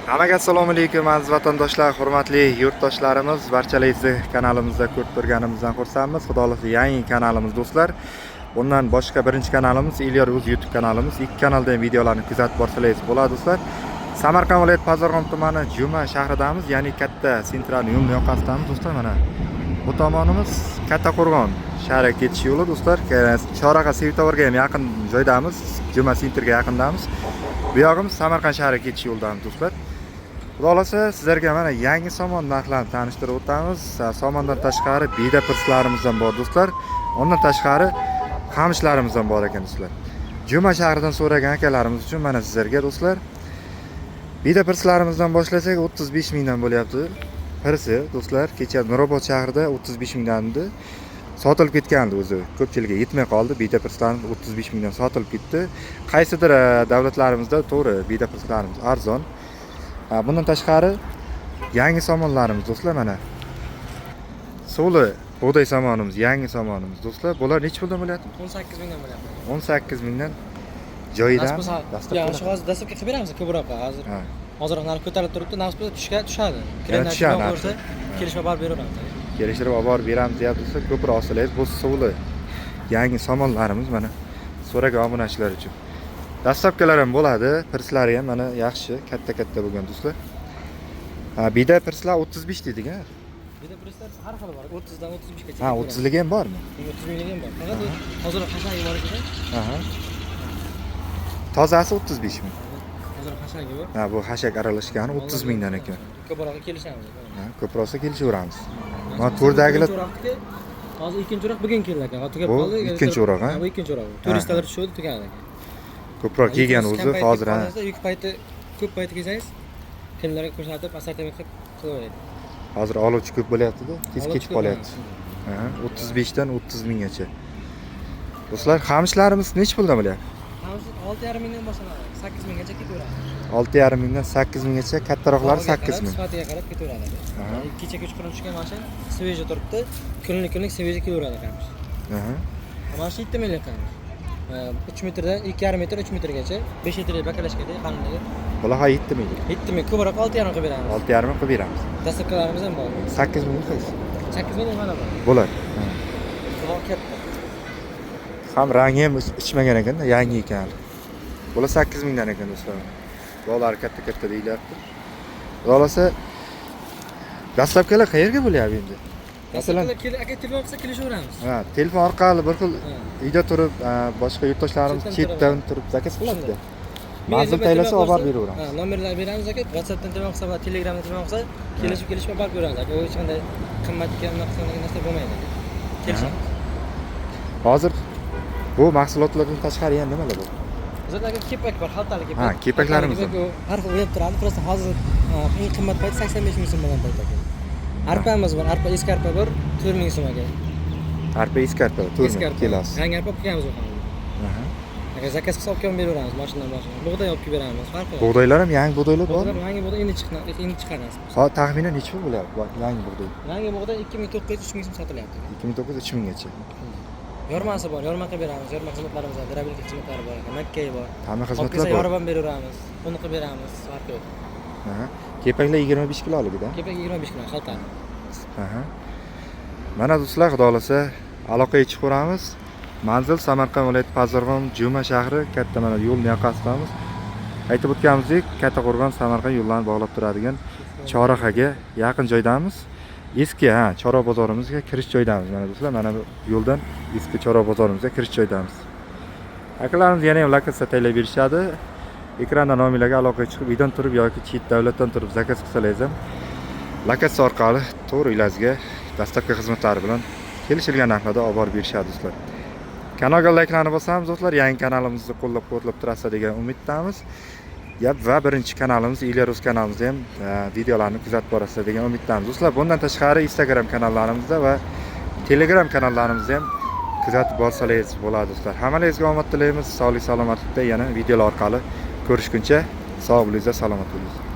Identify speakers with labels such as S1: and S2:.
S1: Hammaga assalomu alaykum aziz vatandoshlar, hurmatli yurtdoshlarimiz, barchalaringizni kanalimizda ko'rib turganimizdan xursandmiz. Xudo xolasa yangi kanalimiz do'stlar. Bundan boshqa birinchi kanalimiz Ilyar Uz YouTube kanalimiz. Ikki kanalda ham videolarni kuzatib borsalaringiz bo'ladi do'stlar. Samarqand viloyati Pazarg'om tumani Juma shahridamiz, ya'ni katta sentral yo'l yoqasidamiz do'stlar. Mana bu tomonimiz Kattaqo'rg'on shahriga ketish yo'li do'stlar. Choraqa Sevitovarga ham yaqin joydamiz, Juma sentrga yaqindamiz. Bu yog'imiz Samarqand shahriga ketish yo'lidamiz do'stlar. Xudo xolasa sizlarga mana yangi somon narxlarini tanishtirib o'tamiz. Somondan tashqari beda pirslarimiz ham bor do'stlar. Undan tashqari qamishlarimiz ham bor ekan do'stlar. Juma shahridan so'ragan akalarimiz uchun mana sizlarga do'stlar beda pirslarimizdan boshlasak 35 mingdan bo'lyapti. Pirsi do'stlar kecha Nurobod shahrida 35 mingdan edi. Sotilib ketgandi o'zi. Ko'pchilikga yetmay qoldi. Beda pirslarimiz 35 mingdan sotilib ketdi. Qaysidir davlatlarimizda to'g'ri beda pirslarimiz arzon. Bundan tashqari yangi somonlarimiz do'stlar mana. Suvli bug'doy somonimiz, yangi somonimiz do'stlar. Bular necha puldan bo'lyapti?
S2: 18 mingdan bo'lyapti.
S1: 18 mingdan joyidan
S2: Yaxshi, hozir dastlabki qilib beramiz ko'proq hozir. Hozir narx ko'tarilib turibdi, narx tushadi. Ko'rsa kelishib olib beraveramiz.
S1: Kelishib olib beramiz deyapsiz, ko'proq olsangiz bu suvli yangi somonlarimiz mana so'ragan obunachilar uchun. Dastlabkilar ham bo'ladi, pirslari ham mana yaxshi, katta bo'lgan do'stlar. Beda pirslar 35 dedik-a.
S2: Beda pirslar har xil bor, 30 dan 35 gacha.
S1: 30 ligi ham bormi?
S2: 30 minglik ham bor. Faqat hozir hashagi bor ekan.
S1: Tozasi 35 ming.
S2: Hozir hashagi bor.
S1: Bu hashak aralashgani 30 mingdan ekan.
S2: Ko'proq kelishamiz.
S1: Ko'proqsa kelishaveramiz. Mana to'rdagilar
S2: hozir ikkinchi o'roq bugun keldi ekan. Tugab qoldi.
S1: Ikkinchi o'roq, ha?
S2: Bu ikkinchi o'roq. Turistlar tushdi, tugan ekan.
S1: Ko'proq kelgan o'zi hozir ha.
S2: Yuk payti ko'p payti kelsangiz, kimlarga ko'rsatib assortiment qilaveradi.
S1: Hozir oluvchi ko'p bo'lyapti-da, ketib qolyapti. 35 dan 30 minggacha. Do'stlar, qamishlarimiz necha puldan bo'lyapti?
S2: Qamish 6,5 mingdan boshlanadi. 8 minggacha ketaveradi.
S1: 6,5 mingdan 8 minggacha, kattaroqlari 8 ming.
S2: Sifatiga qarab ketaveradi. Kecha kechqurun tushgan mashin sveji turibdi. Kunlik sveji kelaveradi qamish. Mana shu 7 minglik qamish. 3 metrdan 2,5 metr 3 metrgacha 5 litrli bakalashkada qalinligi.
S1: Bular 7 ming.
S2: 7 ming, ko'proq 6,5 qilib beramiz.
S1: 6,5 qilib beramiz.
S2: Dastlabkilarimiz ham bor.
S1: 8 ming qaysi?
S2: 8 ming mana bor.
S1: Bular.
S2: Bular katta.
S1: Ham rangi ham ichmagan ekan-da, yangi ekan. Bular 8 mingdan ekan do'stlar. Bular katta deyilyapti. Xolasa dastlabkilar qayerga bo'lyapti endi?
S2: Masalan, aka telefon qilsa kelishaveramiz.
S1: Telefon orqali bir xil uyda turib, boshqa yurtdoshlarimiz chetdan turib zakaz qiladi-da. Manzil taylasa olib beraveramiz.
S2: Nomerlar beramiz aka, WhatsAppdan telefon qilsa va Telegramdan telefon qilsa, kelishib olib beramiz aka. Hech qanday qimmatga narsa bo'lmaydi. Kelishamiz. Hozir
S1: bu mahsulotlardan tashqari yana nimalar bor?
S2: Bizda kepak bor, xaltali kepak.
S1: Kepaklarimiz
S2: har xil bo'lib turadi. Prosta hozir eng qimmat payti 85 ming so'm bo'lgan payt aka. Arpamiz bor, eski arpa bor, 4 ming so'm aka.
S1: Arpa eski arpa 4 ming kilosi.
S2: Yangi arpa olib kelamiz o'qamiz. Agar zakaz qilsa olib kelib beraveramiz, mashinadan boshqa. Bug'doy olib kelib beramiz, farqi yo'q.
S1: Bug'doylar ham yangi bug'doylar bor.
S2: Yangi bug'doy endi chiqadi.
S1: Hozir taxminan necha pul bo'lyapti yangi bug'doy?
S2: Yangi bug'doy 2900 3 ming so'm sotilyapti.
S1: 2900 3 minggacha.
S2: Yormasi bor, yorma qilib beramiz. Yorma xizmatlarimiz bor, drabilik xizmatlari bor ekan. Makkayi bor.
S1: Hamma xizmatlar bor.
S2: Yorma beraveramiz, uni qilib beramiz, farqi yo'q.
S1: Kepaklar 25 kiloligida.
S2: Kepak 25 kilo, xaltali.
S1: Mana do'stlar, xudo xolasa aloqaga chiqaveramiz. Manzil Samarqand viloyati Pazarg'om Juma shahri, katta mana yo'l yoqasidamiz. Aytib o'tganimizdek, Kattaqo'rg'on Samarqand yo'llarini bog'lab turadigan Chorrahaga yaqin joydamiz. Eski Chorra bozorimizga kirish joydamiz. Mana do'stlar, mana bu yo'ldan eski Chorra bozorimizga kirish joydamiz. Akalarimiz yana ham lokatsiya taylab berishadi. Ekranda nomerlarga aloqaga chiqib, uydan turib yoki chet davlatdan turib zakaz qilsangiz ham lokatsiya orqali to'g'ri uylaringizga dastlabki xizmatlari bilan kelishilgan narxlarda olib borib berishadi do'stlar. Kanalga layklarni bosamiz do'stlar, yangi kanalimizni qo'llab-quvvatlab turasiz degan umiddamiz. Va birinchi kanalimiz Ilyar Uz kanalimizda ham videolarni kuzatib borasiz degan umiddamiz do'stlar. Bundan tashqari Instagram kanallarimizda va Telegram kanallarimizda ham kuzatib borsalaringiz bo'ladi do'stlar. Hammalaringizga omad tilaymiz. Sog'lik, salomatlikda yana videolar orqali ko'rishguncha sog' bo'linglar, salomat bo'linglar.